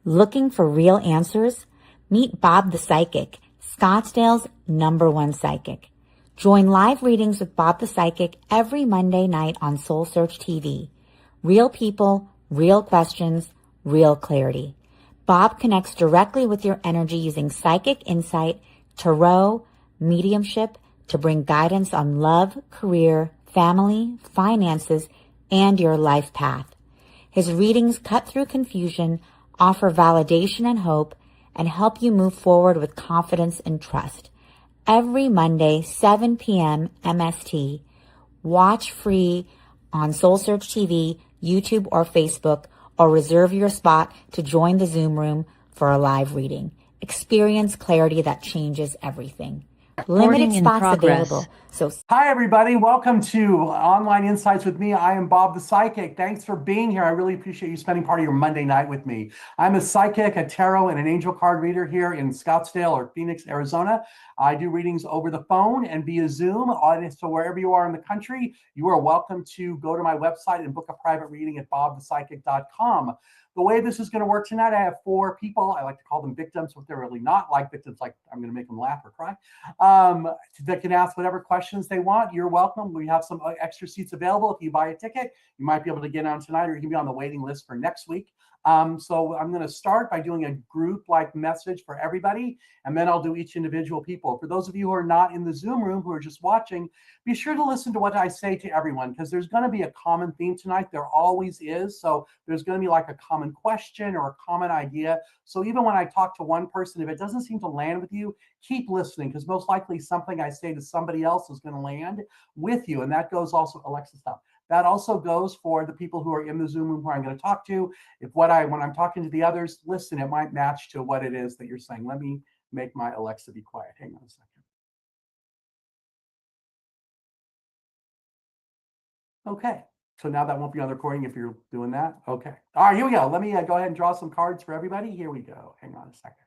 Looking for real answers? Meet Bob the Psychic, Scottsdale's #1 psychic. Join live readings with Bob the Psychic every Monday night on Soul Search TV. Real people, real questions, real clarity. Bob connects directly with your energy using psychic insight, tarot, mediumship to bring guidance on love, career, family, finances, and your life path. His readings cut through confusion, offer validation and hope, and help you move forward with confidence and trust. Every Monday, 7 p.m. MST. Watch free on Soul Search TV, YouTube, or Facebook, or reserve your spot to join the Zoom room for a live reading. Experience clarity that changes everything. Limited spots available. So, hi everybody, welcome to Online Insights with me. I am Bob the Psychic. Thanks for being here. I really appreciate you spending part of your Monday night with me. I'm a psychic, a tarot, and an angel card reader here in Scottsdale or Phoenix, Arizona. I do readings over the phone and via Zoom. So wherever you are in the country, you are welcome to go to my website and book a private reading at bobthepsychic.com. The way this is going to work tonight, I have 4 people. I like to call them victims, but they're really not like victims, like I'm going to make them laugh or cry, that can ask whatever questions they want. You're welcome. We have some extra seats available. If you buy a ticket, you might be able to get on tonight, or you can be on the waiting list for next week. So I'm going to start by doing a group-like message for everybody, and then I'll do each individual people. For those of you who are not in the Zoom room, who are just watching, be sure to listen to what I say to everyone, because there's going to be a common theme tonight. There always is. So there's going to be like a common question or a common idea. So even when I talk to one person, if it doesn't seem to land with you, keep listening, because most likely something I say to somebody else is going to land with you. And that goes also, Alexa, stop. That also goes for the people who are in the Zoom room who I'm going to talk to. When I'm talking to the others, listen, it might match to what it is that you're saying. Let me make my Alexa be quiet. Hang on a second. Okay. So now that won't be on the recording if you're doing that. Okay. All right, here we go. Let me go ahead and draw some cards for everybody. Here we go. Hang on a second.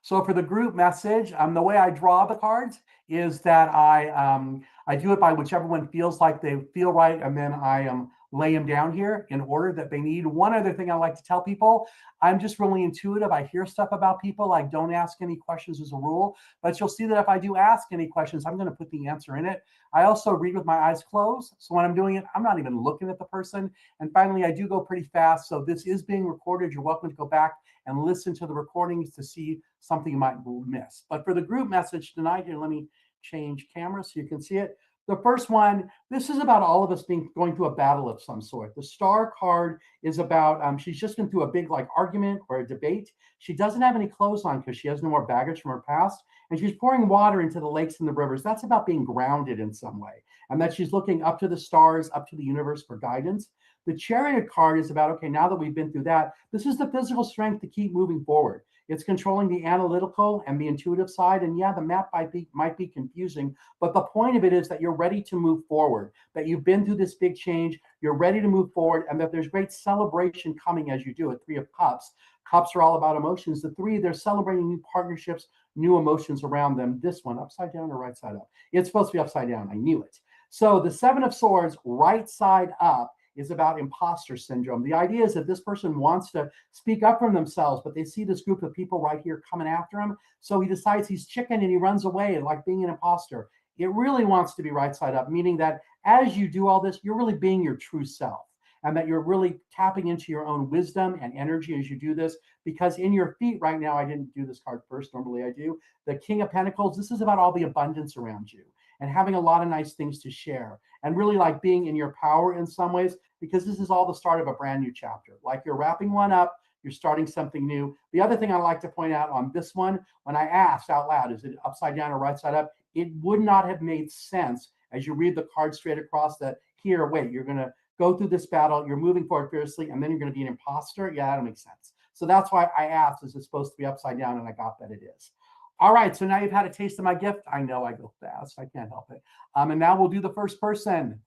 So for the group message, the way I draw the cards is that I do it by whichever one feels like they feel right, and then I lay them down here in order that they need. One other thing I like to tell people, I'm just really intuitive. I hear stuff about people. I don't ask any questions as a rule, but you'll see that if I do ask any questions, I'm going to put the answer in it. I also read with my eyes closed. So when I'm doing it, I'm not even looking at the person. And finally, I do go pretty fast. So this is being recorded. You're welcome to go back and listen to the recordings to see something you might miss. But for the group message tonight, here, let me change camera so you can see it. The first one, this is about all of us going through a battle of some sort. The star card is about, she's just been through a big argument or a debate. She doesn't have any clothes on because she has no more baggage from her past. And she's pouring water into the lakes and the rivers. That's about being grounded in some way. And that she's looking up to the stars, up to the universe for guidance. The Chariot card is about, okay, now that we've been through that, this is the physical strength to keep moving forward. It's controlling the analytical and the intuitive side. And yeah, the map might be confusing, but the point of it is that you're ready to move forward, that you've been through this big change, you're ready to move forward, and that there's great celebration coming as you do it. 3 of Cups. Cups are all about emotions. The 3, they're celebrating new partnerships, new emotions around them. This one, upside down or right side up? It's supposed to be upside down. I knew it. So the 7 of Swords, right side up, is about imposter syndrome. The idea is that this person wants to speak up for themselves, but they see this group of people right here coming after him. So he decides he's chicken and he runs away, like being an imposter. It really wants to be right side up, meaning that as you do all this, you're really being your true self, and that you're really tapping into your own wisdom and energy as you do this. Because in your feet right now, I didn't do this card first, normally I do. The King of Pentacles, this is about all the abundance around you and having a lot of nice things to share, and really like being in your power in some ways, because this is all the start of a brand new chapter. Like you're wrapping one up, you're starting something new. The other thing I like to point out on this one, when I asked out loud, is it upside down or right side up? It would not have made sense as you read the card straight across that here, wait, you're going to go through this battle, you're moving forward fiercely, and then you're going to be an imposter. Yeah, that makes sense. So that's why I asked, is it supposed to be upside down? And I got that it is. All right, so now you've had a taste of my gift. I know I go fast. I can't help it. And now we'll do the first person.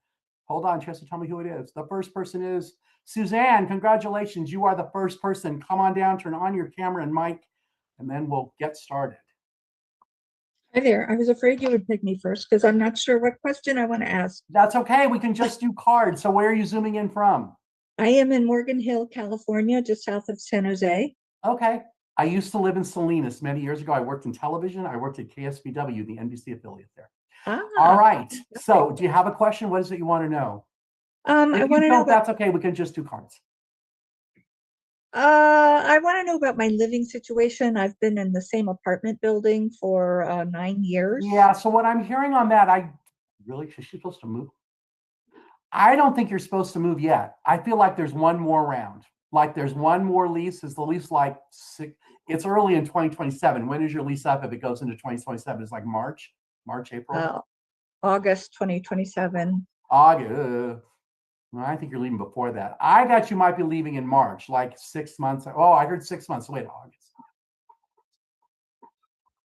Hold on, Chester, tell me who it is. The first person is Suzanne. Congratulations. You are the first person. Come on down, turn on your camera and mic, and then we'll get started. Hi there. I was afraid you would pick me first because I'm not sure what question I want to ask. That's okay. We can just do cards. So where are you zooming in from? I am in Morgan Hill, California, just south of San Jose. Okay. I used to live in Salinas many years ago. I worked in television. I worked at KSBW, the NBC affiliate there. All right. So do you have a question? What is it you want to know? I If you want to know don't, about, that's okay. We can just do cards. I want to know about my living situation. I've been in the same apartment building for 9 years. Yeah. So what I'm hearing on that, is she supposed to move? I don't think you're supposed to move yet. I feel like there's one more round. Like there's one more lease. Is the lease like it's early in 2027. When is your lease up if it goes into 2027? It's like March, April? August 2027. August. Well, I think you're leaving before that. I got you might be leaving in March, like 6 months. Oh, I heard 6 months. Wait, August.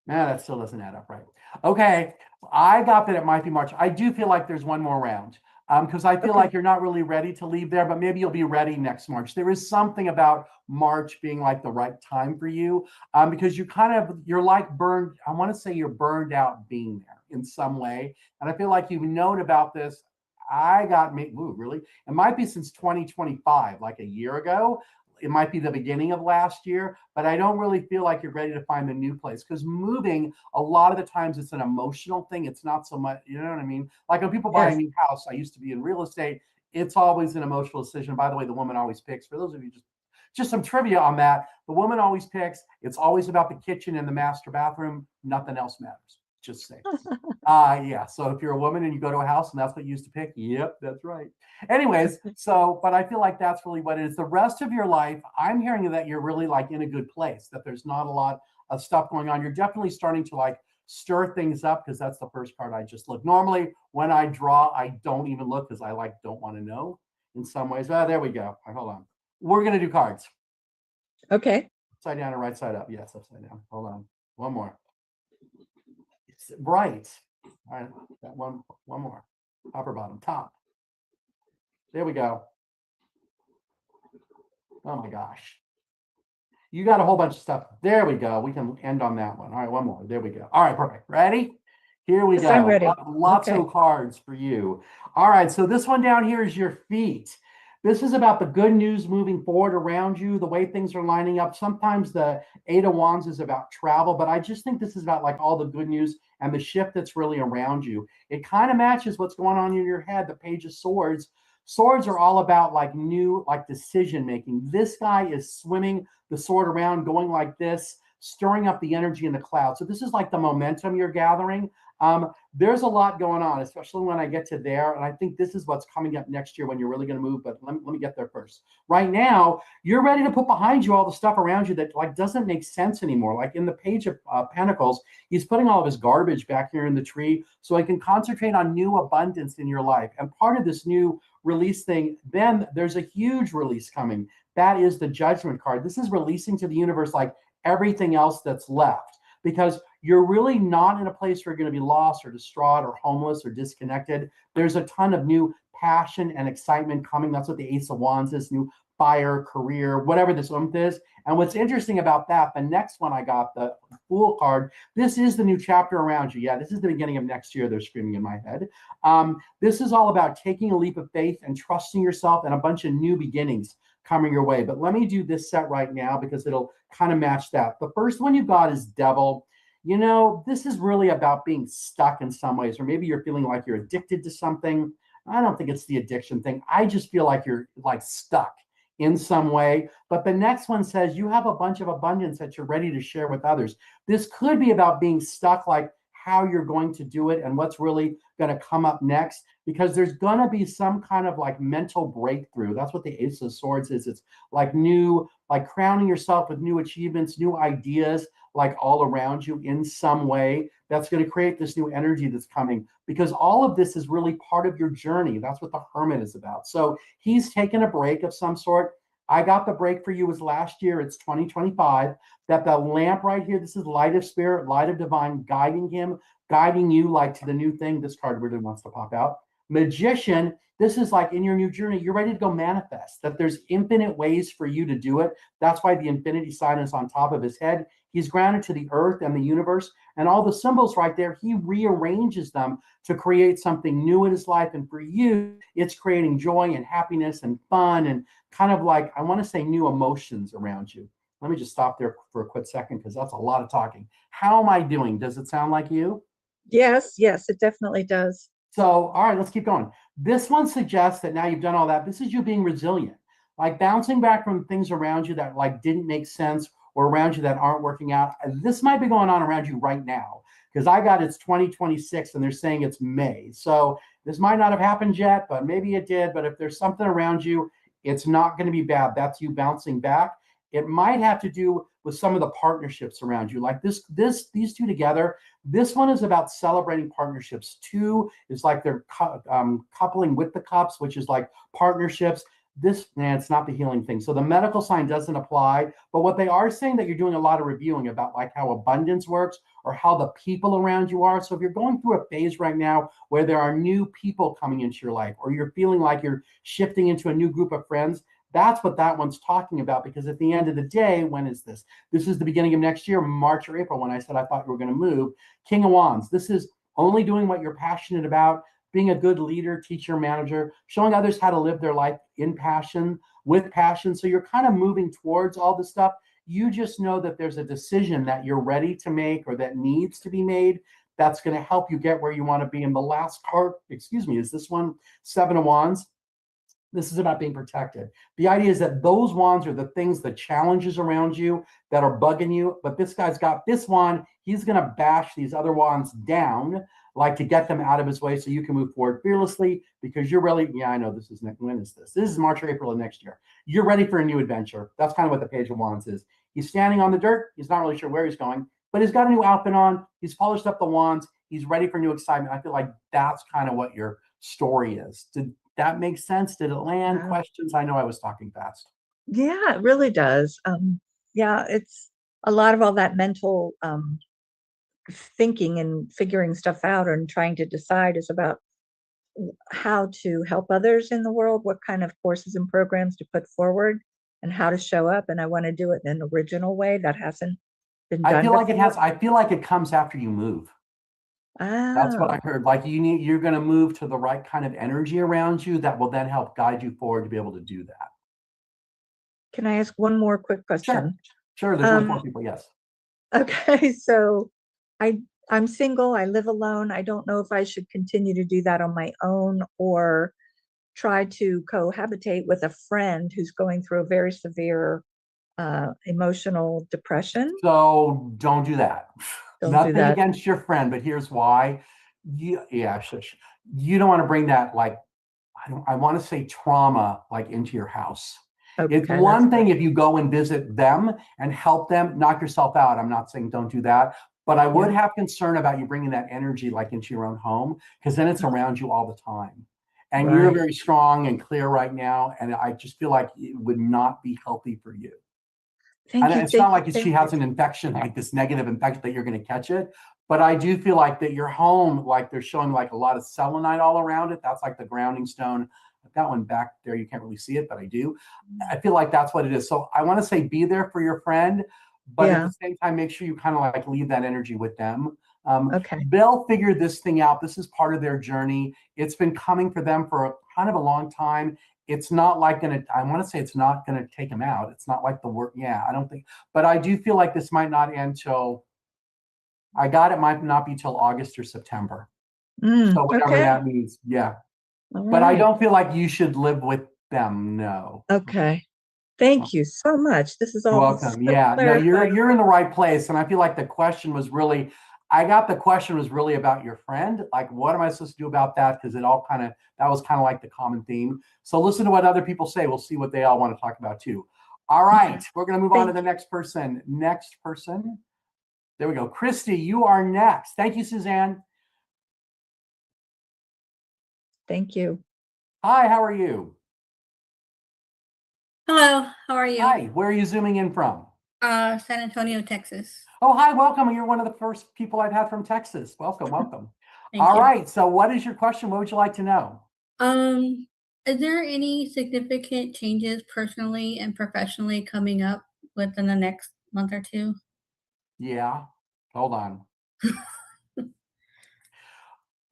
Nah, that still doesn't add up right. Okay, I got that it might be March. I do feel like there's one more round because I feel like you're not really ready to leave there, but maybe you'll be ready next March. There is something about March being like the right time for you because you're like burned. I want to say you're burned out being there in some way. And I feel like you've known about this. Really? It might be since 2025, like a year ago. It might be the beginning of last year, but I don't really feel like you're ready to find a new place because moving, a lot of the times it's an emotional thing. It's not so much, you know what I mean? Like when people buy a new house, I used to be in real estate. It's always an emotional decision. By the way, the woman always picks. For those of you just some trivia on that, the woman always picks. It's always about the kitchen and the master bathroom. Nothing else matters. Just say. Yeah. So if you're a woman and you go to a house and that's what you used to pick, yep, that's right. Anyways, but I feel like that's really what it is. The rest of your life, I'm hearing that you're really like in a good place, that there's not a lot of stuff going on. You're definitely starting to like stir things up because that's the first card I just looked. Normally when I draw, I don't even look because I like don't want to know in some ways. There we go. All right, hold on. We're going to do cards. Okay. Upside down and right side up. Yes, upside down. Hold on. One more. It's right. All right, that one more. Top or bottom? Top. There we go. Oh my gosh. You got a whole bunch of stuff. There we go. We can end on that one. All right, one more. There we go. All right, perfect. Ready? Here we go. I'm ready. Lots of cards for you. All right, so this one down here is your feet. This is about the good news moving forward around you, the way things are lining up. Sometimes the Eight of Wands is about travel, but I just think this is about like all the good news and the shift that's really around you. It kind of matches what's going on in your head, the Page of Swords. Swords are all about like new, like decision making. This guy is swimming the sword around, going like this, stirring up the energy in the cloud. So this is like the momentum you're gathering. There's a lot going on, especially when I get to there. And I think this is what's coming up next year when you're really going to move. But let me get there first. Right now, you're ready to put behind you all the stuff around you that like doesn't make sense anymore. Like in the Page of Pentacles, he's putting all of his garbage back here in the tree so he can concentrate on new abundance in your life. And part of this new release thing, then there's a huge release coming. That is the Judgment card. This is releasing to the universe like everything else that's left. Because you're really not in a place where you're going to be lost or distraught or homeless or disconnected. There's a ton of new passion and excitement coming. That's what the Ace of Wands is, new fire, career, whatever this month is. And what's interesting about that, the next one I got, the Fool card, this is the new chapter around you. Yeah, this is the beginning of next year, they're screaming in my head. This is all about taking a leap of faith and trusting yourself and a bunch of new beginnings coming your way. But let me do this set right now because it'll kind of match that. The first one you got is Devil. You know, this is really about being stuck in some ways, or maybe you're feeling like you're addicted to something. I don't think it's the addiction thing. I just feel like you're like stuck in some way. But the next one says you have a bunch of abundance that you're ready to share with others. This could be about being stuck, like how you're going to do it and what's really going to come up next, because there's going to be some kind of like mental breakthrough. That's what the Ace of Swords is. It's like new, like crowning yourself with new achievements, new ideas, like all around you in some way that's going to create this new energy that's coming, because all of this is really part of your journey. That's what the Hermit is about. So he's taken a break of some sort. I got the break for you was last year. It's 2025. That the lamp right here, this is light of spirit, light of divine, guiding him, guiding you like to the new thing. This card really wants to pop out. Magician, this is like in your new journey, you're ready to go manifest, that there's infinite ways for you to do it. That's why the infinity sign is on top of his head. He's grounded to the earth and the universe, and all the symbols right there, he rearranges them to create something new in his life. And for you, it's creating joy and happiness and fun and kind of like, I want to say, new emotions around you. Let me just stop there for a quick second because that's a lot of talking. How am I doing? Does it sound like you? Yes, yes, it definitely does. So, all right, let's keep going. This one suggests that now you've done all that. This is you being resilient, like bouncing back from things around you that like didn't make sense or around you that aren't working out. This might be going on around you right now because I got it's 2026 and they're saying it's May. So this might not have happened yet, but maybe it did. But if there's something around you, it's not going to be bad. That's you bouncing back. It might have to do with some of the partnerships around you, like these two together. This one is about celebrating partnerships. Two is like they're coupling with the cups, which is like partnerships. It's not the healing thing. So the medical sign doesn't apply, but what they are saying that you're doing a lot of reviewing about like how abundance works or how the people around you are. So if you're going through a phase right now where there are new people coming into your life, or you're feeling like you're shifting into a new group of friends, that's what that one's talking about. Because at the end of the day, when is this? This is the beginning of next year, March or April, when I said I thought you were going to move. King of Wands. This is only doing what you're passionate about, being a good leader, teacher, manager, showing others how to live their life in passion, with passion. So you're kind of moving towards all this stuff. You just know that there's a decision that you're ready to make or that needs to be made that's going to help you get where you want to be. And the last card, is this one, Seven of Wands. This is about being protected. The idea is that those wands are the things, the challenges around you that are bugging you. But this guy's got this wand. He's going to bash these other wands down, like to get them out of his way so you can move forward fearlessly because you're really, I know this is, when is this? This is March or April of next year. You're ready for a new adventure. That's kind of what the Page of Wands is. He's standing on the dirt. He's not really sure where he's going, but he's got a new outfit on. He's polished up the wands. He's ready for new excitement. I feel like that's kind of what your story is. Did that make sense? Did it land? Questions? I know I was talking fast. Yeah, it really does. Yeah, it's a lot of all that mental thinking and figuring stuff out and trying to decide is about how to help others in the world, what kind of courses and programs to put forward, and how to show up. And I want to do it in an original way that hasn't been done. I feel like it has. I feel like it comes after you move. That's what I Oh, heard. Like you're going to move to the right kind of energy around you that will then help guide you forward to be able to do that. can I ask one more quick Sure. question? Sure. There's only 4 people. Yes. Okay, so I'm single, I live alone. I don't know if I should continue to do that on my own or try to cohabitate with a friend who's going through a very severe emotional depression. So don't do that. Don't do Nothing that. against your friend, but here's why. Shush. You don't want to bring that, like, I want to say trauma, like into your house. It's Okay, one that's thing good. if you go and visit them and help them, knock yourself out. I'm not saying don't do that, but I would Yeah. have concern about you bringing that energy like into your own home because then it's around you all the time. And you're Right. very strong and clear right now. And I just feel like it would not be healthy for you. Thank And you, it's not thank you, like she thank has you. an infection, like this negative infection that you're going to catch it. But I do feel like that your home, like they're showing like a lot of selenite all around it. That's like the grounding stone. I've got one back there. You can't really see it, but I do. I feel like that's what it is. So I want to say be there for your friend, but at Yeah, the same time, make sure you kind of like leave that energy with them. okay. They'll figure this thing out. This is part of their journey. It's been coming for them for kind of a long time. It's not like I want to say it's not going to take them out. It's not like the work. Yeah, I don't think, but I do feel like this might not end till, it might not be till August or September. So whatever Okay, that means. Yeah. all But I right. don't feel like you should live with them. No. Okay. Thank you so much. This is You're all welcome. so Yeah. No, clarifying. you're in the right place. And I feel like the question was really, about your friend. Like, what am I supposed to do about that? Because that was kind of like the common theme. So listen to what other people say. We'll see what they all want to talk about too. All right. We're going to move on to Thank the you. next person. Next person. There we go. Christy, you are next. Thank you, Suzanne. Thank you. Hi, how are you? Hello, how are you? Hi, where are you zooming in from? San Antonio, Texas. Oh, hi, welcome. You're one of the first people I've had from Texas. Welcome, welcome. Thank All you. right, so what is your question? What would you like to know? Is there any significant changes personally and professionally coming up within the next month or two? Yeah, hold on.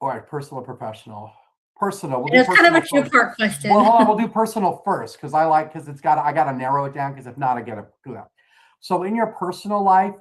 All right, personal or professional? Personal. We'll do It's kind of personal a first. two-part question. Well, hold on, we'll do personal first because I got to narrow it down because if not, I get to do that. So in your personal life,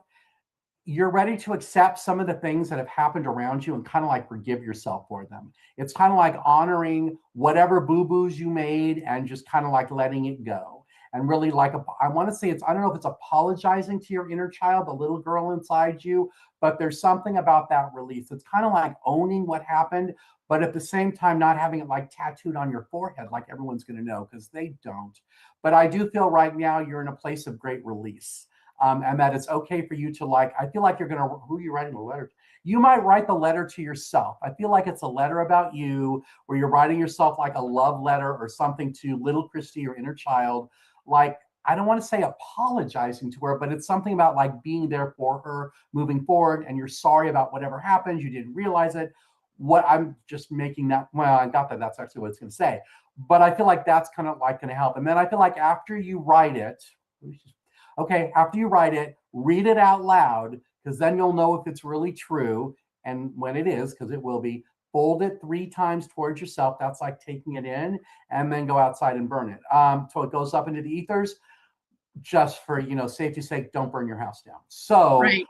you're ready to accept some of the things that have happened around you and kind of like forgive yourself for them. It's kind of like honoring whatever boo-boos you made and just kind of like letting it go. And really like, I want to say I don't know if it's apologizing to your inner child, the little girl inside you, but there's something about that release. It's kind of like owning what happened, but at the same time, not having it like tattooed on your forehead, like everyone's going to know, because they don't. But I do feel right now you're in a place of great release. And that it's okay for you to like, I feel like you're going to, who are you writing a letter to? You might write the letter to yourself. I feel like it's a letter about you where you're writing yourself like a love letter or something to little Christy, your inner child. Like, I don't want to say apologizing to her, but it's something about like being there for her moving forward. And you're sorry about whatever happened. You didn't realize it. What I'm just making that, well, I got that. That's actually what it's going to say. But I feel like that's kind of like going to help. And then I feel like after you write it, okay, after you write it, read it out loud, because then you'll know if it's really true. And when it is, because it will be, fold it 3 times towards yourself. That's like taking it in, and then go outside and burn it. So it goes up into the ethers. Just for, safety's sake, don't burn your house down. So Right.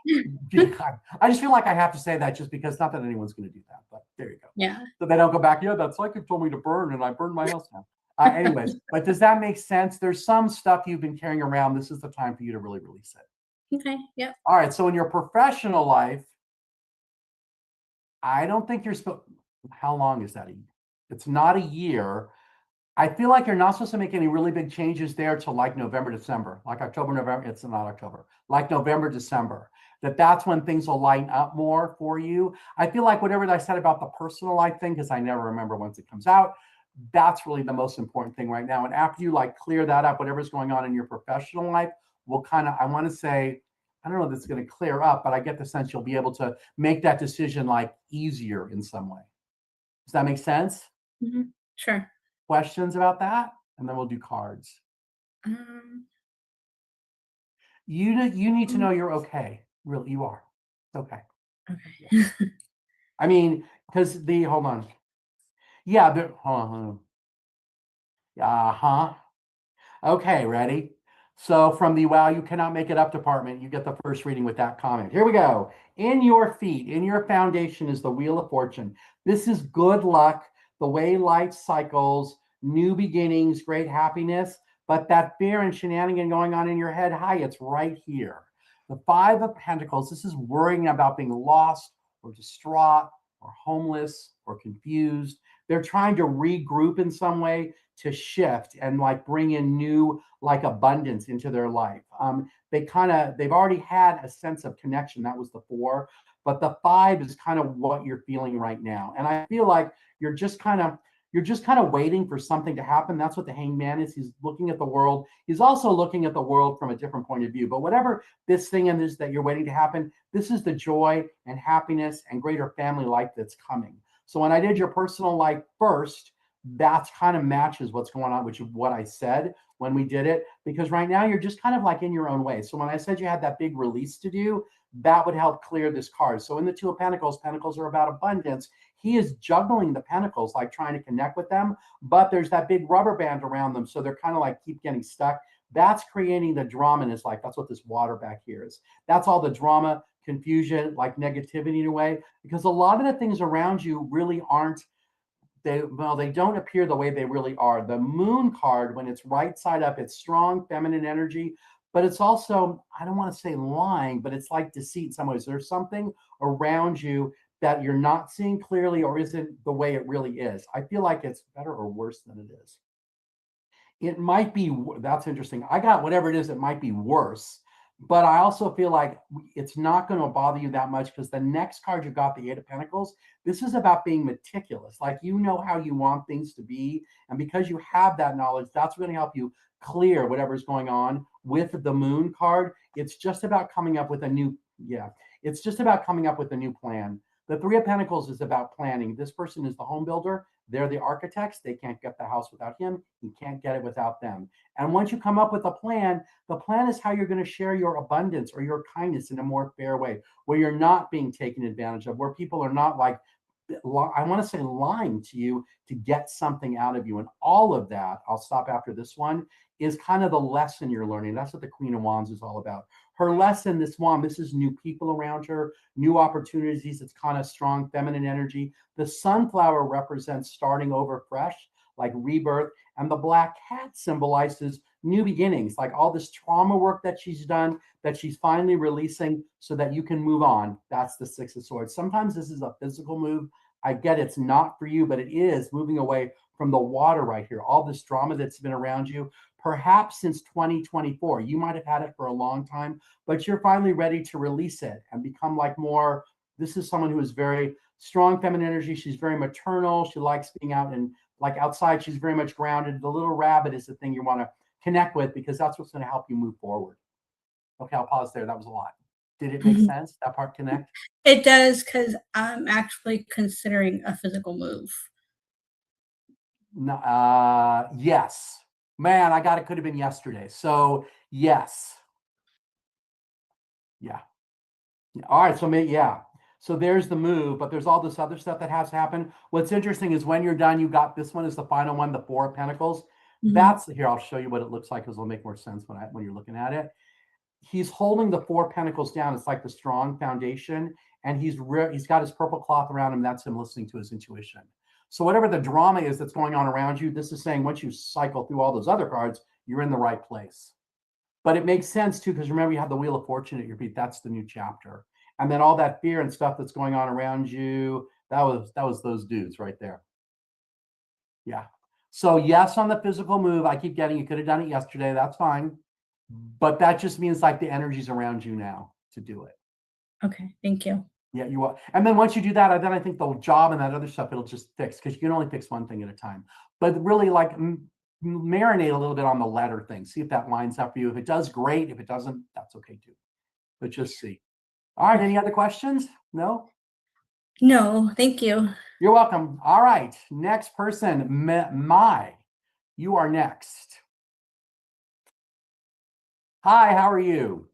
I just feel like I have to say that, just because not that anyone's going to do that, but there you go. Yeah. So they don't go back, yeah, that psychic told me to burn and I burned my house down. Anyways, but does that make sense? There's some stuff you've been carrying around. This is the time for you to really release it. Okay. Yep. All right. So in your professional life, I don't think you're supposed, how long is that? It's not a year. I feel like you're not supposed to make any really big changes there till like November, December, like October, November. It's not October, like November, December. That's when things will lighten up more for you. I feel like whatever I said about the personal life thing, because I never remember once it comes out, that's really the most important thing right now. And after you like clear that up, whatever's going on in your professional life will kind of, I want to say, I don't know if it's going to clear up, but I get the sense you'll be able to make that decision like easier in some way. Does that make sense? Mm-hmm. Sure. Questions about that? And then we'll do cards. You need to know you're okay. Really, you are. It's okay. Okay. I mean, because hold on. Yeah, hold on. Uh-huh. Okay, ready? So from the wow, you cannot make it up department, you get the first reading with that comment. Here we go. In your feet, in your foundation is the Wheel of Fortune. This is good luck, the way life cycles, new beginnings, great happiness. But that fear and shenanigan going on in your head, hi, it's right here. The 5 of Pentacles, this is worrying about being lost or distraught or homeless or confused. They're trying to regroup in some way to shift and like bring in new like abundance into their life. They've already had a sense of connection. That was the 4, but the 5 is kind of what you're feeling right now. And I feel like you're just kind of waiting for something to happen. That's what the Hangman is. He's looking at the world. He's also looking at the world from a different point of view. But whatever this thing is that you're waiting to happen, this is the joy and happiness and greater family life that's coming. So when I did your personal life first, that kind of matches what's going on, which is what I said when we did it, because right now you're just kind of like in your own way. So when I said you had that big release to do, that would help clear this card. So in the 2 of Pentacles, Pentacles are about abundance. He is juggling the Pentacles, like trying to connect with them, but there's that big rubber band around them. So they're kind of like keep getting stuck. That's creating the drama in his life. That's what this water back here is. That's all the drama, confusion, like negativity in a way, because a lot of the things around you really aren't, they don't appear the way they really are. The Moon card, when it's right side up, it's strong feminine energy, but it's also, I don't want to say lying, but it's like deceit in some ways. There's something around you that you're not seeing clearly or isn't the way it really is. I feel like it's better or worse than it is. It might be, that's interesting. I got whatever it is, it might be worse. But I also feel like it's not going to bother you that much, because the next card you got, the 8 of Pentacles, this is about being meticulous. Like, you know how you want things to be. And because you have that knowledge, that's going to help you clear whatever's going on. With the Moon card, it's just about coming up with a new, it's just about coming up with a new plan. The 3 of Pentacles is about planning. This person is the home builder. They're the architects. They can't get the house without him. He can't get it without them. And once you come up with a plan, the plan is how you're going to share your abundance or your kindness in a more fair way, where you're not being taken advantage of, where people are not like, I want to say, lying to you to get something out of you. And all of that, I'll stop after this one, is kind of the lesson you're learning. That's what the Queen of Wands is all about. Her lesson, this wand, this is new people around her, new opportunities. It's kind of strong feminine energy. The sunflower represents starting over fresh, like rebirth. And the black cat symbolizes new beginnings, like all this trauma work that she's done, that she's finally releasing so that you can move on. That's the Six of Swords. Sometimes this is a physical move. I get it's not for you, but it is moving away from the water right here. All this drama that's been around you, perhaps since 2024. You might have had it for a long time, but you're finally ready to release it and become like more. This is someone who is very strong feminine energy. She's very maternal. She likes being out and like outside. She's very much grounded. The little rabbit is the thing you want to connect with because that's what's going to help you move forward. Okay, I'll pause there. That was a lot. Did it make sense? That part connect? It does, because I'm actually considering a physical move. No, yes. Man, I got it. Could have been yesterday. So yes. Yeah. All right. So yeah. So there's the move, but there's all this other stuff that has to happen. What's interesting is when you're done, you got this one is the final one, the Four of Pentacles. That's here. I'll show you what it looks like because it'll make more sense when you're looking at it. He's holding the Four Pentacles down. It's like the strong foundation, and he's got his purple cloth around him. That's him listening to his intuition. So whatever the drama is that's going on around you, this is saying once you cycle through all those other cards, you're in the right place. But it makes sense too, because remember you have the Wheel of Fortune at your feet. That's the new chapter. And then all that fear and stuff that's going on around you, that was those dudes right there. Yeah. So yes, on the physical move, I keep getting, you could have done it yesterday. That's fine. But that just means like the energy's around you now to do it. Okay, thank you. Yeah, you are. And then once you do that, then I think the job and that other stuff, it'll just fix because you can only fix one thing at a time. But really like marinate a little bit on the letter thing. See if that lines up for you. If it does, great. If it doesn't, that's okay too. But just see. All right. Any other questions? No? No, thank you. You're welcome. All right. Next person, Mai. You are next. Hi, how are you?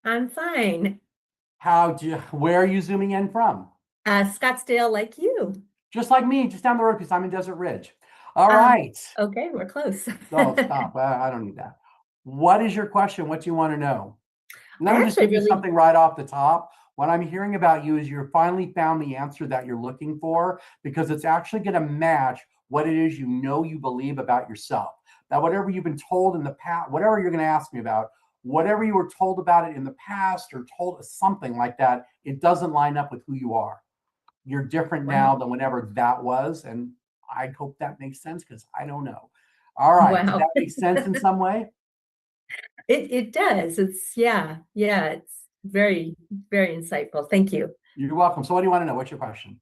I'm fine. Where are you zooming in from? Scottsdale, like you. Just like me, just down the road because I'm in Desert Ridge. All right. Okay, we're close. Oh, stop. I don't need that. What is your question? What do you want to know? Let me just give you something right off the top. What I'm hearing about you is you're finally found the answer that you're looking for because it's actually going to match what it is you believe about yourself. That whatever you've been told in the past, whatever you're going to ask me about, whatever you were told about it in the past or told something like that, it doesn't line up with who you are. You're different now than whenever that was. And I hope that makes sense because I don't know. All right. Wow. Does that make sense in some way? It does. Yeah, it's very, very insightful. Thank you. You're welcome. So what do you want to know? What's your question?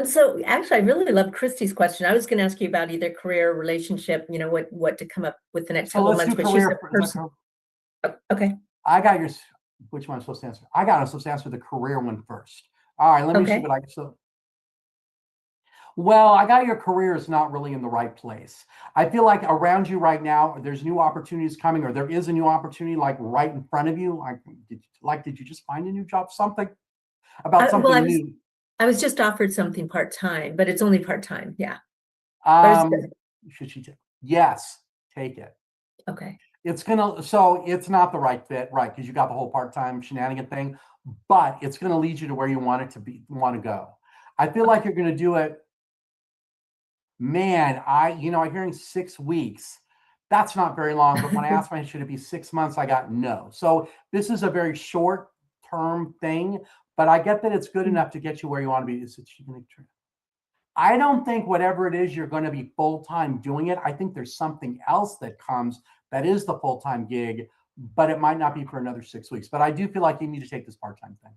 So actually I really love Christy's question. I was going to ask you about either career or relationship, what to come up with the next couple of months. But she's okay. I got yours. Which one I'm supposed to answer? I'm supposed to answer the career one first. All right, let me see what I can. Well, I got your career is not really in the right place. I feel like around you right now, there's new opportunities coming, or there is a new opportunity like right in front of you. Did you just find a new job? Something about something new. I was just offered something part-time, but it's only part-time. Yeah. Should she take? Yes, take it. Okay. It's not the right fit, right? Because you got the whole part-time shenanigan thing, but it's going to lead you to where you want to go. I feel like you're going to do it. Man, I'm hearing 6 weeks. That's not very long. But when I asked should it be 6 months, I got no. So this is a very short-term thing, but I get that it's good enough to get you where you want to be. I don't think whatever it is, you're going to be full-time doing it. I think there's something else that comes that is the full-time gig, but it might not be for another 6 weeks. But I do feel like you need to take this part-time thing.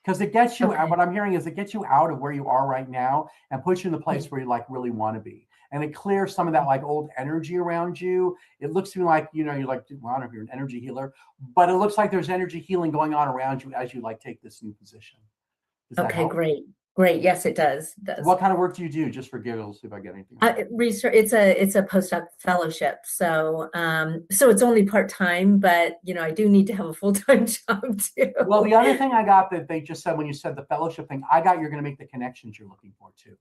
Because it gets you, what I'm hearing is it gets you out of where you are right now and puts you in the place where you really want to be. And it clears some of that old energy around you. It looks to me like, you're like, well, I don't know if you're an energy healer, but it looks like there's energy healing going on around you as you take this new position. Okay, great. Yes, it does. What kind of work do you do? Just for giggles, see if I get anything. Research. It's a postdoc fellowship, so it's only part-time, but I do need to have a full-time job too. Well, the other thing I got that they just said when you said the fellowship thing, I got you're going to make the connections you're looking for too.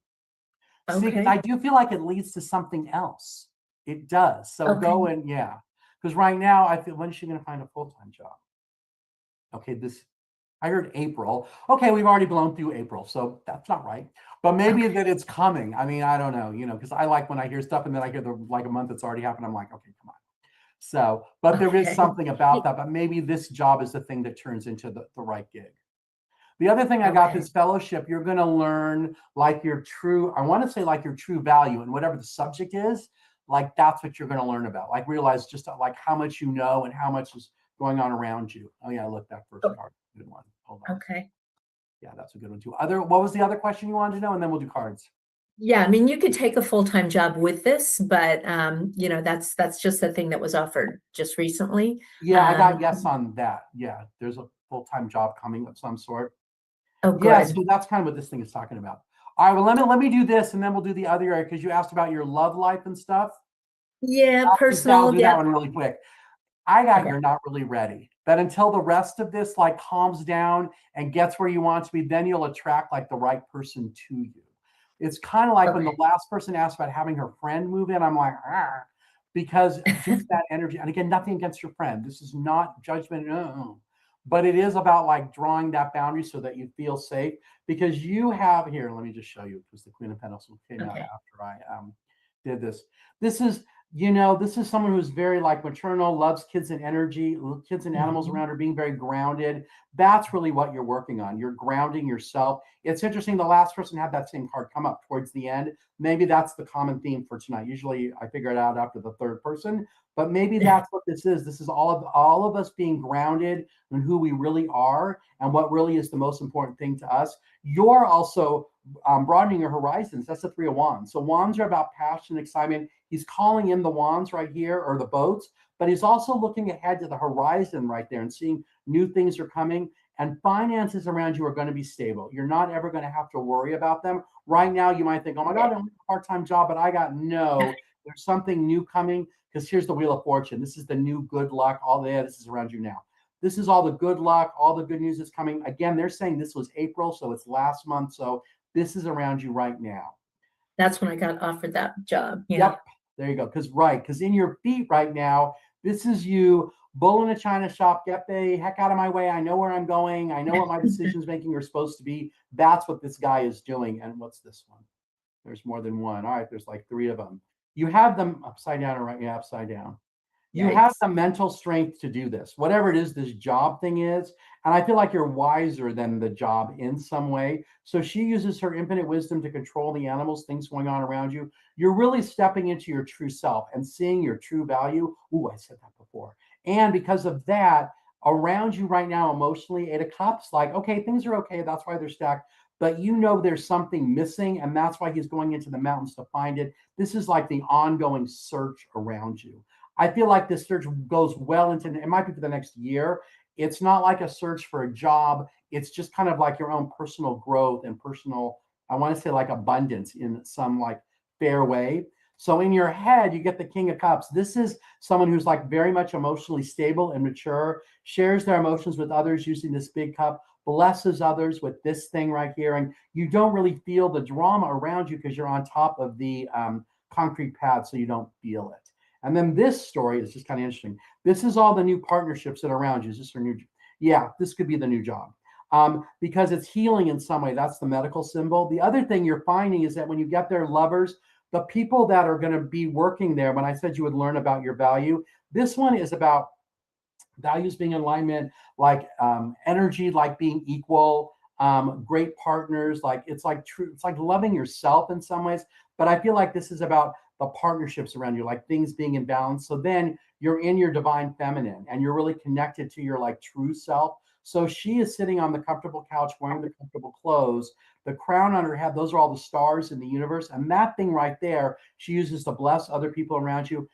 See, because I do feel like it leads to something else. It does. So go and yeah. Because right now I feel, when is she going to find a full-time job? Okay, I heard April. Okay, we've already blown through April, so that's not right. But maybe that it's coming. I mean, I don't know, because I like when I hear stuff and then I hear like a month that's already happened. I'm like, okay, come on. So, but there is something about that. But maybe this job is the thing that turns into the right gig. The other thing I got, this fellowship, you're going to learn like your true, I want to say like your true value, and whatever the subject is, like that's what you're going to learn about. Like realize just like how much you know and how much is going on around you. Oh yeah, look, that first card, good one. Hold on. Okay. Yeah, that's a good one too. What was the other question you wanted to know? And then we'll do cards. Yeah, I mean, you could take a full-time job with this, but that's just the thing that was offered just recently. Yeah, I got yes on that. Yeah, there's a full-time job coming of some sort. Oh, good. Yeah, so that's kind of what this thing is talking about. All right, well, let me do this, and then we'll do the other area, because you asked about your love life and stuff. Yeah, I'll personal. do that one really quick. I got you're not really ready. That until the rest of this like calms down and gets where you want to be, then you'll attract like the right person to you. It's kind of like when the last person asked about having her friend move in, I'm like, because just that energy. And again, nothing against your friend. This is not judgment. But it is about like drawing that boundary so that you feel safe, because you have here, let me just show you, because the Queen of Pentacles came out after I did this. This is someone who's very like maternal, loves kids and energy, kids and animals around her, being very grounded. That's really what you're working on. You're grounding yourself. It's interesting. The last person had that same card come up towards the end. Maybe that's the common theme for tonight. Usually I figure it out after the third person, but maybe that's what this is. This is all of us being grounded in who we really are and what really is the most important thing to us. You're also broadening your horizons. That's the Three of Wands. So wands are about passion, excitement. He's calling in the wands right here, or the boats, but he's also looking ahead to the horizon right there and seeing new things are coming. And finances around you are going to be stable. You're not ever going to have to worry about them. Right now, you might think, oh my God, I want a part-time job, but I got no, there's something new coming, because here's the Wheel of Fortune. This is the new good luck. This is around you now. This is all the good luck, all the good news is coming. Again, they're saying this was April, so it's last month. So this is around you right now. That's when I got offered that job. Yeah. Yep. There you go. Because in your feet right now, this is you, bull in a china shop, get the heck out of my way. I know where I'm going. I know what my decisions making are supposed to be. That's what this guy is doing. And what's this one? There's more than one. All right. There's like three of them. You have them upside down or right? Yeah, upside down. You have the mental strength to do this, whatever it is this job thing is. And I feel like you're wiser than the job in some way. So she uses her infinite wisdom to control the animals, things going on around you. You're really stepping into your true self and seeing your true value. Ooh, I said that before. And because of that, around you right now, emotionally, Eight of Cups, like, okay, things are okay. That's why they're stacked. But there's something missing, and that's why he's going into the mountains to find it. This is like the ongoing search around you. I feel like this search goes well into, it might be for the next year. It's not like a search for a job. It's just kind of like your own personal growth and personal, I want to say like abundance in some like fair way. So in your head, you get the King of Cups. This is someone who's like very much emotionally stable and mature, shares their emotions with others using this big cup, blesses others with this thing right here. And you don't really feel the drama around you because you're on top of the concrete pad, so you don't feel it. And then this story is just kind of interesting. This is all the new partnerships that are around you. Is this your new? Yeah, this could be the new job because it's healing in some way. That's the medical symbol. The other thing you're finding is that when you get their lovers, the people that are going to be working there, when I said you would learn about your value, this one is about values being in alignment, like energy, like being equal, great partners. Like it's like true. It's like loving yourself in some ways. But I feel like this is about the partnerships around you, like things being in balance. So then you're in your divine feminine and you're really connected to your like true self. So she is sitting on the comfortable couch wearing the comfortable clothes, the crown on her head. Those are all the stars in the universe. And that thing right there, she uses to bless other people around you.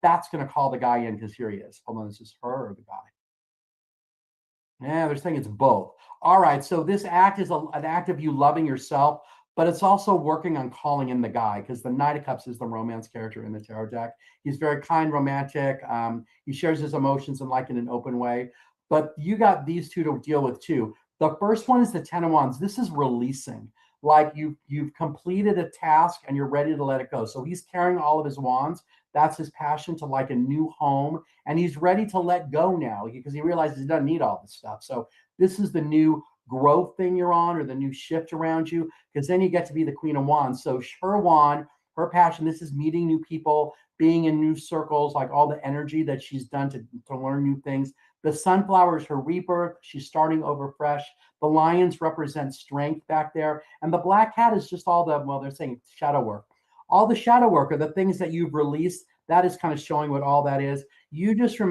That's going to call the guy in because here he is. Hold on, is this her or the guy? Yeah, they're saying it's both. All right, so this act is an act of you loving yourself, but it's also working on calling in the guy because the Knight of Cups is the romance character in the tarot deck. He's very kind, romantic. He shares his emotions in like in an open way. But you got these two to deal with too. The first one is the Ten of Wands. This is releasing. Like you've completed a task and you're ready to let it go. So he's carrying all of his wands. That's his passion to like a new home. And he's ready to let go now because he realizes he doesn't need all this stuff. So this is the new growth thing you're on, or the new shift around you, because then you get to be the Queen of Wands. So her wand, her passion, this is meeting new people, being in new circles, like all the energy that she's done to learn new things. The sunflower is her rebirth. She's starting over fresh. The lions represent strength back there. And the black cat is just all the, well, they're saying shadow work. All the shadow work are the things that you've released. That is kind of showing what all that is. You just need to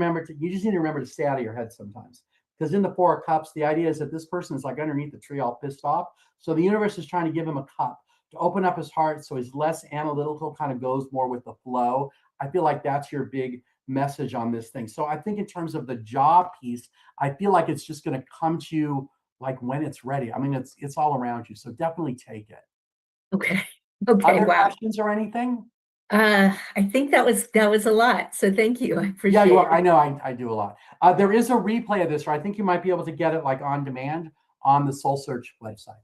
remember to stay out of your head sometimes. Because in the Four of Cups, the idea is that this person is like underneath the tree all pissed off. So the universe is trying to give him a cup to open up his heart so he's less analytical, kind of goes more with the flow. I feel like that's your big message on this thing. So I think in terms of the job piece, I feel like it's just going to come to you like when it's ready. I mean, it's all around you. So definitely take it. Okay. Okay. Other Wow. questions or anything? I think that was a lot. So thank you. I appreciate Yeah, you are. it. I know I do a lot. There is a replay of this, or I think you might be able to get it like on demand on the Soul Search website.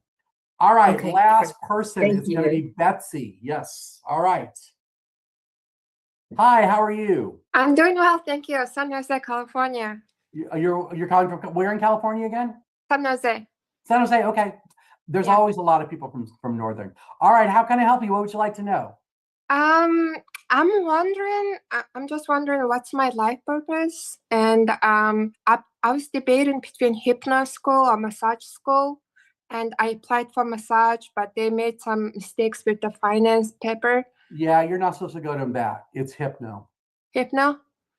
All right, Okay, last person Thank is going to you. be Betsy. Yes. All right. Hi, how are you? I'm doing well, thank you. San Jose, California. You're calling from where in California again? San Jose. San Jose. Okay. There's Yeah. always a lot of people from Northern. All right. How can I help you? What would you like to know? I'm just wondering what's my life purpose, and I was debating between hypno school or massage school, and I applied for massage, but they made some mistakes with the finance paper. Yeah, you're not supposed to go to that. It's hypno. Hypno?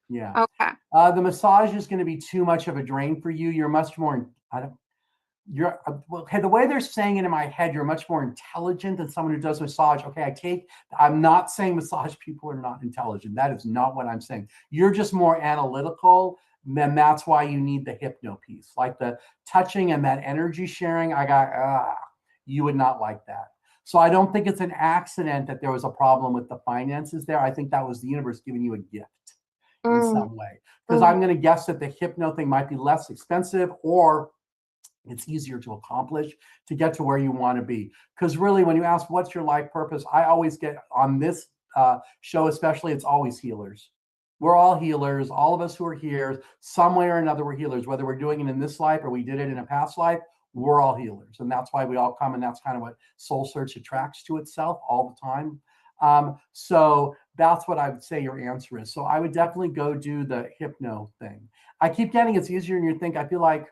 Yeah. Okay. The massage is going to be too much of a drain for you. You're much more, okay, the way they're saying it in my head, you're much more intelligent than someone who does massage. Okay, I'm not saying massage people are not intelligent. That is not what I'm saying. You're just more analytical. Then that's why you need the hypno piece, like the touching and that energy sharing. You would not like that. So I don't think it's an accident that there was a problem with the finances there. I think that was the universe giving you a gift in some way. Because I'm going to guess that the hypno thing might be less expensive, or it's easier to accomplish to get to where you want to be. Because really, when you ask what's your life purpose, I always get on this show, especially, it's always healers. We're all healers. All of us who are here, some way or another, we're healers. Whether we're doing it in this life or we did it in a past life, we're all healers. And that's why we all come. And that's kind of what Soul Search attracts to itself all the time. So that's what I would say your answer is. So I would definitely go do the hypno thing. I keep getting it's easier than you think. I feel like,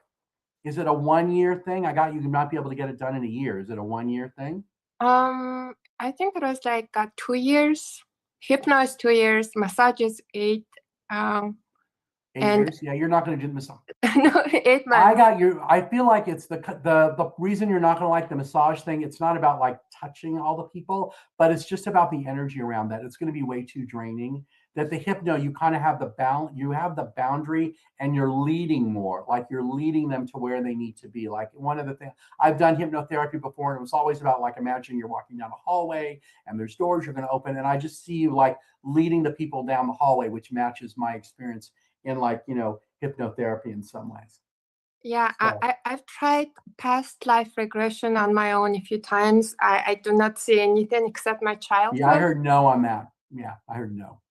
is it a 1 year thing? I got you might be able to get it done in a year. Is it a 1 year thing? I think it was like 2 years. Hypno is 2 years. Massage is 8. 8 years? Yeah, you're not going to do the massage. No, 8 months. I got you. I feel like it's the reason you're not going to like the massage thing. It's not about like touching all the people, but it's just about the energy around that. It's going to be way too draining. That the hypno, you kind of have the boundary, and you're leading more, like you're leading them to where they need to be. Like one of the things, I've done hypnotherapy before, and it was always about like, imagine you're walking down a hallway and there's doors you're going to open. And I just see you like leading the people down the hallway, which matches my experience in like, hypnotherapy in some ways. Yeah, So. I've tried past life regression on my own a few times. I do not see anything except my childhood. Yeah, I heard no on that. Yeah, I heard no.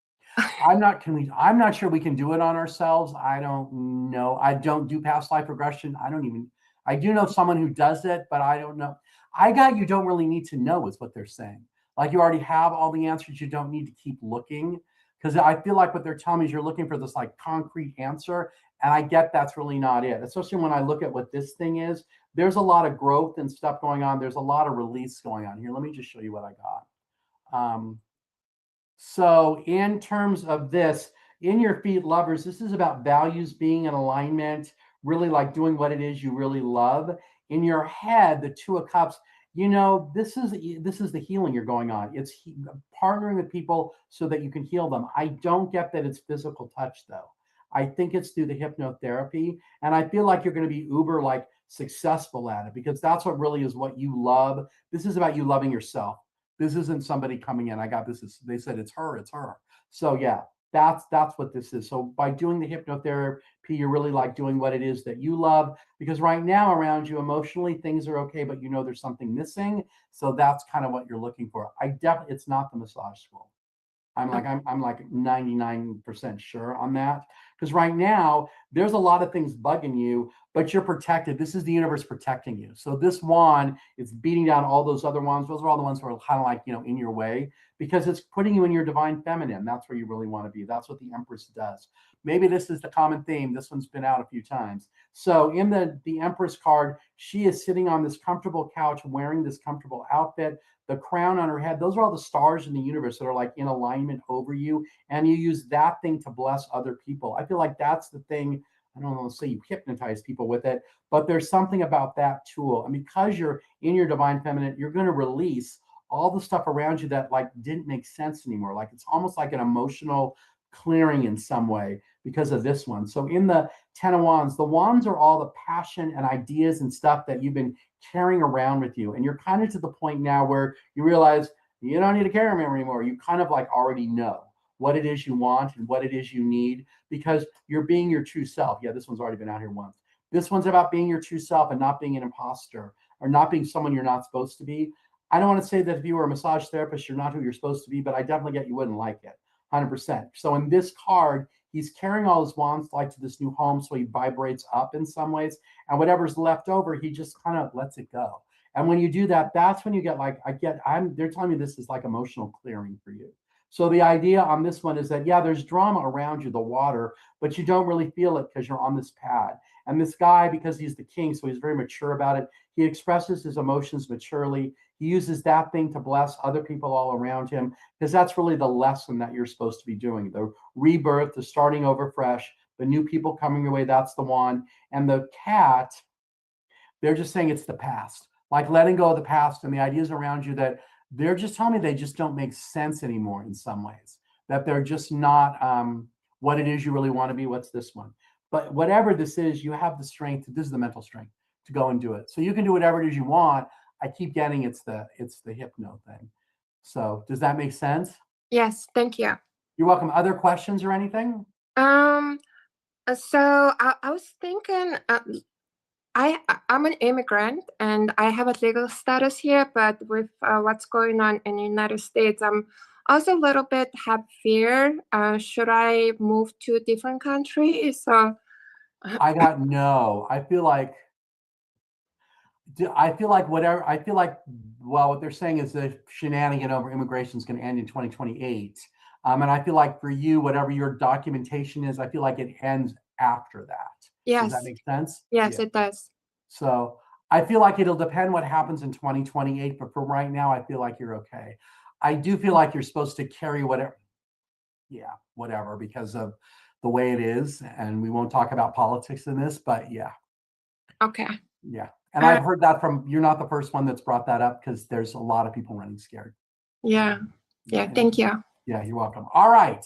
I'm not sure we can do it on ourselves. I don't know. I don't do past life regression. I do know someone who does it, but I don't know. You don't really need to know is what they're saying. Like you already have all the answers. You don't need to keep looking, because I feel like what they're telling me is you're looking for this like concrete answer. And I get that's really not it, especially when I look at what this thing is. There's a lot of growth and stuff going on. There's a lot of release going on here. Let me just show you what I got. So in terms of this, in your feet, lovers, this is about values, being in alignment, really like doing what it is you really love. In your head, the Two of Cups, this is the healing you're going on. It's partnering with people so that you can heal them. I don't get that it's physical touch though. I think it's through the hypnotherapy. And I feel like you're going to be uber like successful at it, because that's what really is what you love. This is about you loving yourself. This isn't somebody coming in. They said it's her. So yeah, that's what this is. So by doing the hypnotherapy, you're really like doing what it is that you love, because right now around you emotionally, things are okay, but there's something missing. So that's kind of what you're looking for. It's not the massage school. I'm like 99% sure on that. Because right now, there's a lot of things bugging you, but you're protected. This is the universe protecting you. So this wand is beating down all those other wands. Those are all the ones who are kind of like, in your way, because it's putting you in your divine feminine. That's where you really want to be. That's what the Empress does. Maybe this is the common theme. This one's been out a few times. So in the Empress card, she is sitting on this comfortable couch wearing this comfortable outfit, the crown on her head. Those are all the stars in the universe that are like in alignment over you. And you use that thing to bless other people. I feel like that's the thing. I don't want to say you hypnotize people with it, but there's something about that tool. And because you're in your divine feminine, you're going to release all the stuff around you that like didn't make sense anymore. Like it's almost like an emotional clearing in some way because of this one. So in the 10 of Wands, the wands are all the passion and ideas and stuff that you've been carrying around with you. And you're kind of to the point now where you realize you don't need to carry them anymore. You kind of like already know what it is you want and what it is you need because you're being your true self. Yeah, this one's already been out here once. This one's about being your true self and not being an imposter or not being someone you're not supposed to be. I don't want to say that if you were a massage therapist, you're not who you're supposed to be, but I definitely get you wouldn't like it, 100%. So in this card, he's carrying all his wands like to this new home, so he vibrates up in some ways, and whatever's left over, he just kind of lets it go. And when you do that, that's when you get like, they're telling me this is like emotional clearing for you. So the idea on this one is that, yeah, there's drama around you, the water, but you don't really feel it because you're on this pad. And this guy, because he's the king, so he's very mature about it, he expresses his emotions maturely. He uses that thing to bless other people all around him, because that's really the lesson that you're supposed to be doing. The rebirth, the starting over fresh, the new people coming your way, that's the one. And the cat, they're just saying it's the past, like letting go of the past and the ideas around you that they're just telling me they just don't make sense anymore in some ways, that they're just not what it is you really want to be. What's this one? But whatever this is, you have the strength. This is the mental strength to go and do it. So you can do whatever it is you want. I keep getting it's the hypno thing. So does that make sense? Yes, thank you. You're welcome. Other questions or anything? So I was thinking, I'm an immigrant and I have a legal status here, but with what's going on in the United States, I'm also a little bit have fear. Should I move to a different country? So I got no. I feel like what they're saying is the shenanigan over immigration is going to end in 2028. And I feel like for you, whatever your documentation is, I feel like it ends after that. yes, Does that make sense? yes, Yeah. it does. So I feel like it'll depend what happens in 2028, but for right now, I feel like you're okay. I do feel like you're supposed to carry whatever, because of the way it is. And we won't talk about politics in this, but yeah. Okay. Yeah. And I've heard that you're not the first one that's brought that up, because there's a lot of people running scared. Yeah. Thank you. Yeah, you're welcome. All right.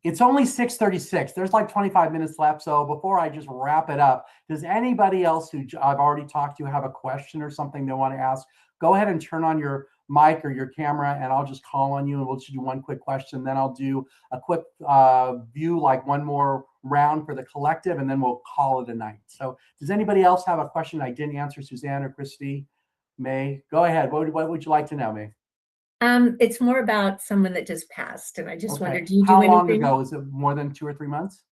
It's only 6:36. There's like 25 minutes left. So before I just wrap it up, does anybody else who I've already talked to have a question or something they want to ask? Go ahead and turn on your mic or your camera, and I'll just call on you and we'll just do one quick question. Then I'll do a quick view, like one more round for the collective, and then we'll call it a night. So does anybody else have a question I didn't answer? Suzanne or Christy? May? Go ahead. What would you like to know, May? It's more about someone that just passed, and I just wondered, do you do How anything? long ago? Is it more than 2 or 3 months?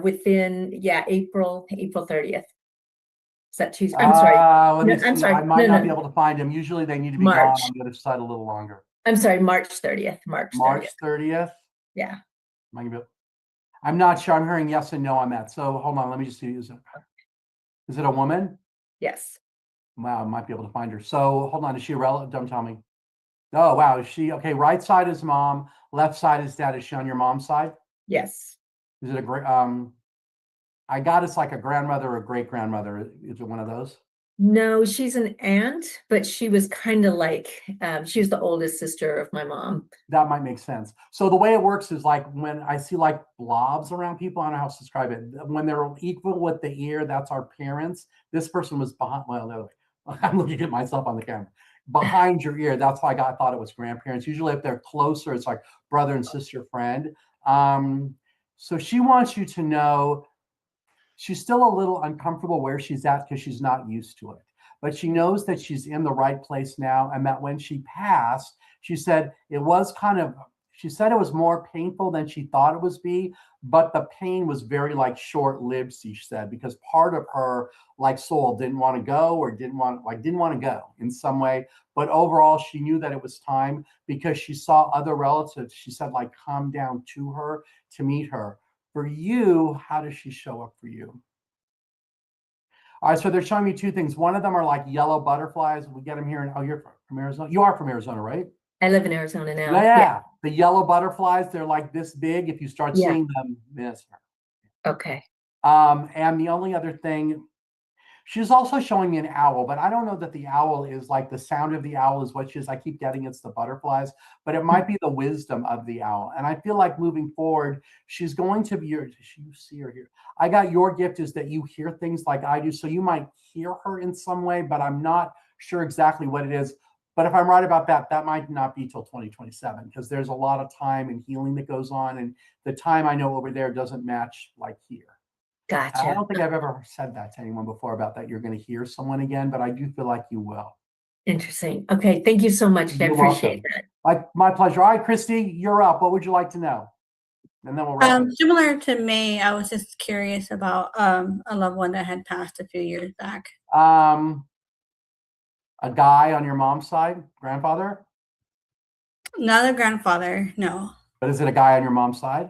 Within April 30th. Is that Tuesday? I'm sorry. I'm sorry. I might not be able to find them. Usually they need to be March. gone on the other side a little longer. I'm sorry, March 30th. March 30th? Yeah. I'm not sure. I'm hearing yes and no on that. So hold on. Let me just see. Is it a woman? Yes. Wow, I might be able to find her. So hold on. Is she a relative? Don't tell me. Oh, wow. Is she okay? Right side is mom. Left side is dad. Is she on your mom's side? Yes. Is it a great? I got it's like a grandmother or great grandmother. Is it one of those? No, she's an aunt, but she was kind of like, she was the oldest sister of my mom. That might make sense. So the way it works is like when I see like blobs around people, I don't know how to describe it. When they're equal with the ear, that's our parents. This person was behind, well, I'm looking at myself on the camera. Behind your ear, that's why I thought it was grandparents. Usually if they're closer, it's like brother and sister friend. So she wants you to know she's still a little uncomfortable where she's at because she's not used to it. But she knows that she's in the right place now, and that when she passed, she said it was kind of, she said it was more painful than she thought it was be, but the pain was very like short-lived, she said, because part of her like soul didn't want to go or didn't want to go in some way. But overall, she knew that it was time because she saw other relatives, she said, like come down to her to meet her. For you, how does she show up for you? All right, so they're showing me two things. One of them are like yellow butterflies. We get them here. Oh, you're from Arizona. You are from Arizona, right? I live in Arizona now. Yeah. The yellow butterflies, they're like this big. If you start Yeah. seeing them, miss her. Okay. And the only other thing, she's also showing me an owl, but I don't know that the owl is like the sound of the owl is what she is. I keep getting it's the butterflies, but it might be the wisdom of the owl. And I feel like moving forward, she's going to be your, you see her here. I got your gift is that you hear things like I do. So you might hear her in some way, but I'm not sure exactly what it is. But if I'm right about that, that might not be till 2027 because there's a lot of time and healing that goes on. And the time I know over there doesn't match like here. Gotcha. I don't think I've ever said that to anyone before about that you're going to hear someone again, but I do feel like you will. Interesting. Okay. Thank you so much. I You're appreciate welcome. that. My pleasure. All right, Christy, you're up. What would you like to know? And then we'll wrap it. Similar to May, I was just curious about a loved one that had passed a few years back. A guy on your mom's side, grandfather? Not a grandfather, no. But is it a guy on your mom's side?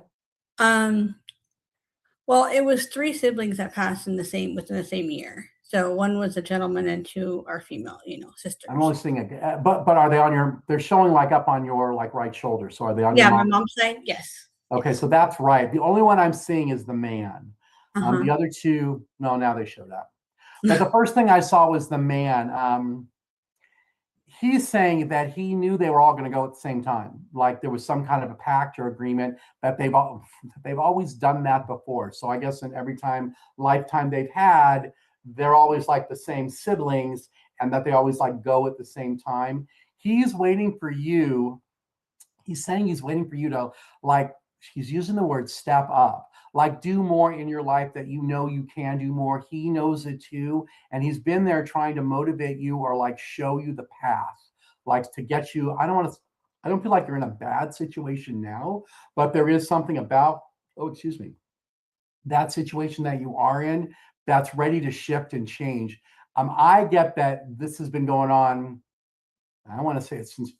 Well, it was 3 siblings that passed within the same year. So one was a gentleman and 2 are female, sisters. I'm only seeing a, but are they on your? They're showing like up on your like right shoulder. So are they on your my mom's? mom's side, yes. Okay, so that's right. The only one I'm seeing is the man. Uh-huh. The other 2, no, now they showed up. But the first thing I saw was the man. He's saying that he knew they were all going to go at the same time. Like there was some kind of a pact or agreement that they've always done that before. So I guess in every lifetime they've had, they're always like the same siblings and that they always like go at the same time. He's waiting for you. He's saying he's waiting for you to like, he's using the word step up. Like do more in your life that you know you can do more. He knows it too. And he's been there trying to motivate you or like show you the path, like to get you. I don't feel like you're in a bad situation now, but there is something about, that situation that you are in that's ready to shift and change. I get that this has been going on. I want to say it's since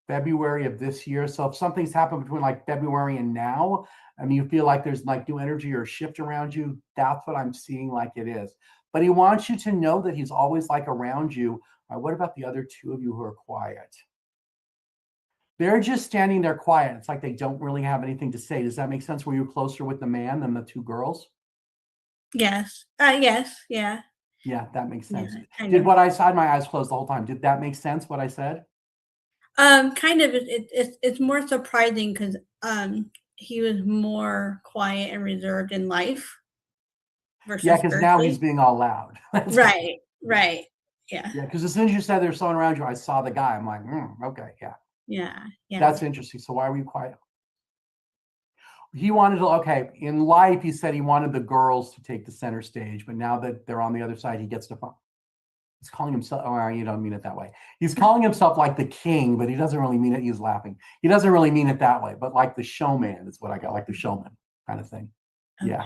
February of this year. So if something's happened between like February and now, I mean, you feel like there's like new energy or shift around you. That's what I'm seeing like it is. But he wants you to know that he's always like around you. What about the other 2 of you who are quiet? They're just standing there quiet. It's like they don't really have anything to say. Does that make sense? Were you closer with the man than the 2 girls? Yes. Yes. Yeah. Yeah, that makes sense. Yeah, Did what I said, I had my eyes closed the whole time. Did that make sense, what I said? Kind of. It's more surprising because he was more quiet and reserved in life. Versus Yeah, because now earthly. he's being all loud. Right. Yeah. Yeah, because as soon as you said there's someone around you, I saw the guy. I'm like, okay, yeah. Yeah. That's interesting. So why were you quiet? He wanted to, okay, in life, he said he wanted the girls to take the center stage, but now that they're on the other side, he gets to, he's calling himself, oh, you don't mean it that way. He's calling himself like the king, but he doesn't really mean it. He's laughing. He doesn't really mean it that way, but like the showman is what I got, like the showman kind of thing. Okay. Yeah.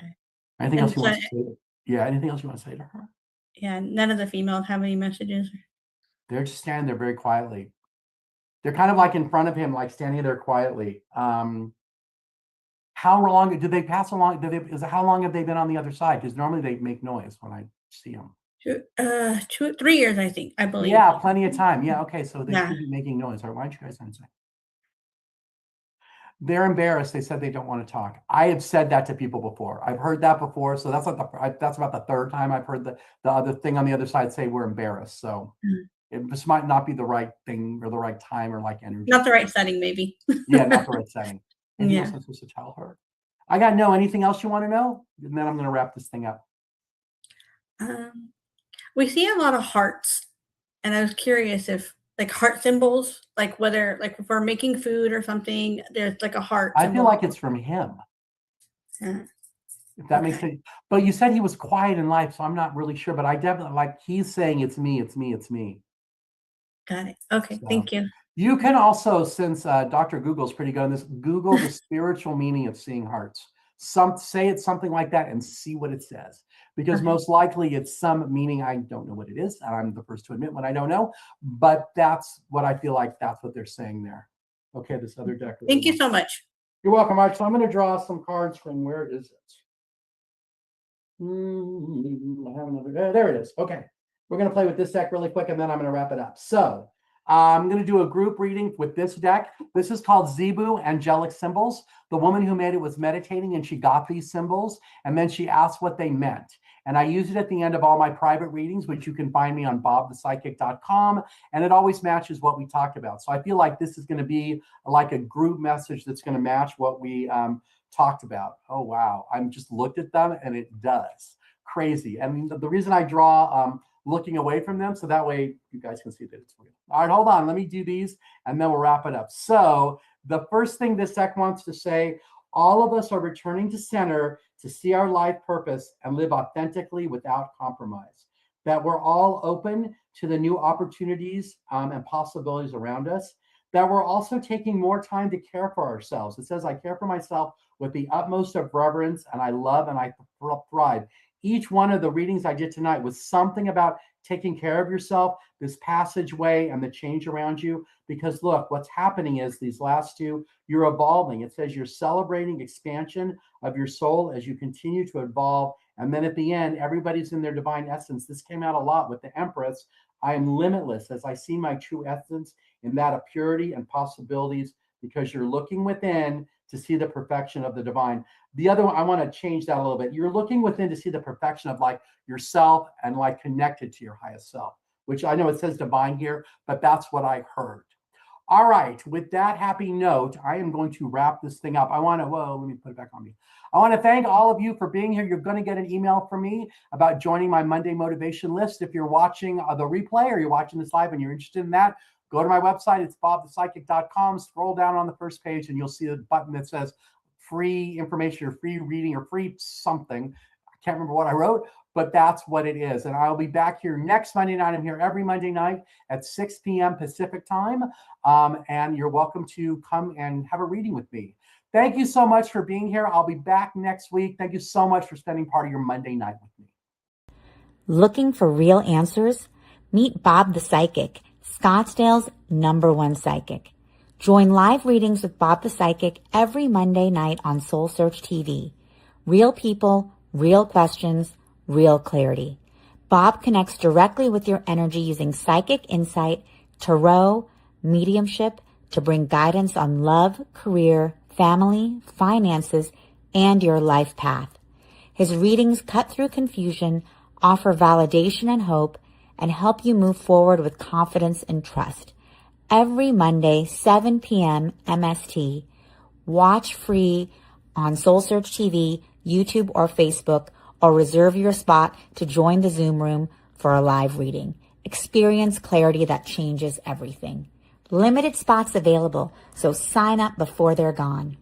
Anything else you want to say? Yeah, anything else you want to say to her? Yeah, none of the females have any messages. They're just standing there very quietly. They're kind of like in front of him, like standing there quietly. How long did they pass along? How long have they been on the other side? Because normally they make noise when I see them. 3 years, I believe. Yeah, plenty of time. Yeah, okay. So they Yeah. should be making noise. All right, why don't you guys answer? They're embarrassed. They said they don't want to talk. I have said that to people before. I've heard that before. So that's like that's about the 3rd time I've heard the other thing on the other side say we're embarrassed. So this might not be the right thing or the right time or like energy. Not the right setting, maybe. Yeah, not the right setting. Anything Yeah. else I'm supposed to tell her? I got no. Anything else you want to know? And then I'm going to wrap this thing up. We see a lot of hearts, and I was curious if like heart symbols, like whether like if we're making food or something, there's like a heart. I feel symbol. like it's from him. Yeah. If that makes sense. But you said he was quiet in life, so I'm not really sure. But I definitely like he's saying it's me, it's me, it's me. Got it. Okay, So, thank you. You can also, since Dr. Google's pretty good on this, Google the spiritual meaning of seeing hearts. Say it's something like that and see what it says. Because Okay. most likely it's some meaning. I don't know what it is. And I'm the first to admit when I don't know. But that's what I feel like that's what they're saying there. Okay, this other deck. Thank you so much. You're welcome, Mark. So I'm going to draw some cards from where is it? I have another. There it is. Okay. We're going to play with this deck really quick and then I'm going to wrap it up. So I'm going to do a group reading with this deck. This is called Zebu Angelic Symbols. The woman who made it was meditating and she got these symbols and then she asked what they meant. And I use it at the end of all my private readings, which you can find me on bobthepsychic.com. And it always matches what we talked about. So I feel like this is going to be like a group message that's going to match what we talked about. Oh, wow. I just looked at them and it does. Crazy. And the reason I draw looking away from them, so that way you guys can see that it's real. All right, hold on. Let me do these and then we'll wrap it up. So the first thing this deck wants to say, all of us are returning to center to see our life purpose and live authentically without compromise. That we're all open to the new opportunities and possibilities around us. That we're also taking more time to care for ourselves. It says, I care for myself with the utmost of reverence and I love and I thrive. Each one of the readings I did tonight was something about taking care of yourself, this passageway and the change around you. Because look, what's happening is these last two, you're evolving. It says you're celebrating expansion of your soul as you continue to evolve. And then at the end, everybody's in their divine essence. This came out a lot with the Empress. I am limitless as I see my true essence in that of purity and possibilities, because you're looking within to see the perfection of the divine. The other one, I want to change that a little bit. You're looking within to see the perfection of like yourself and like connected to your highest self, which I know it says divine here, but that's what I heard. All right, with that happy note, I am going to wrap this thing up. Let me put it back on me. I want to thank all of you for being here. You're going to get an email from me about joining my Monday motivation list. If you're watching the replay or you're watching this live and you're interested in that, go to my website. It's bobthepsychic.com. Scroll down on the first page and you'll see a button that says free information or free reading or free something. I can't remember what I wrote, but that's what it is. And I'll be back here next Monday night. I'm here every Monday night at 6 p.m. Pacific time. And you're welcome to come and have a reading with me. Thank you so much for being here. I'll be back next week. Thank you so much for spending part of your Monday night with me. Looking for real answers? Meet Bob the Psychic, Scottsdale's #1 psychic. Join live readings with Bob the Psychic every Monday night on Soul Search TV. Real people, real questions, real clarity. Bob connects directly with your energy using psychic insight, tarot, mediumship to bring guidance on love, career, family, finances, and your life path. His readings cut through confusion, offer validation and hope, and help you move forward with confidence and trust. Every Monday, 7 p.m. MST. Watch free on Soul Search TV, YouTube, or Facebook, or reserve your spot to join the Zoom room for a live reading. Experience clarity that changes everything. Limited spots available, so sign up before they're gone.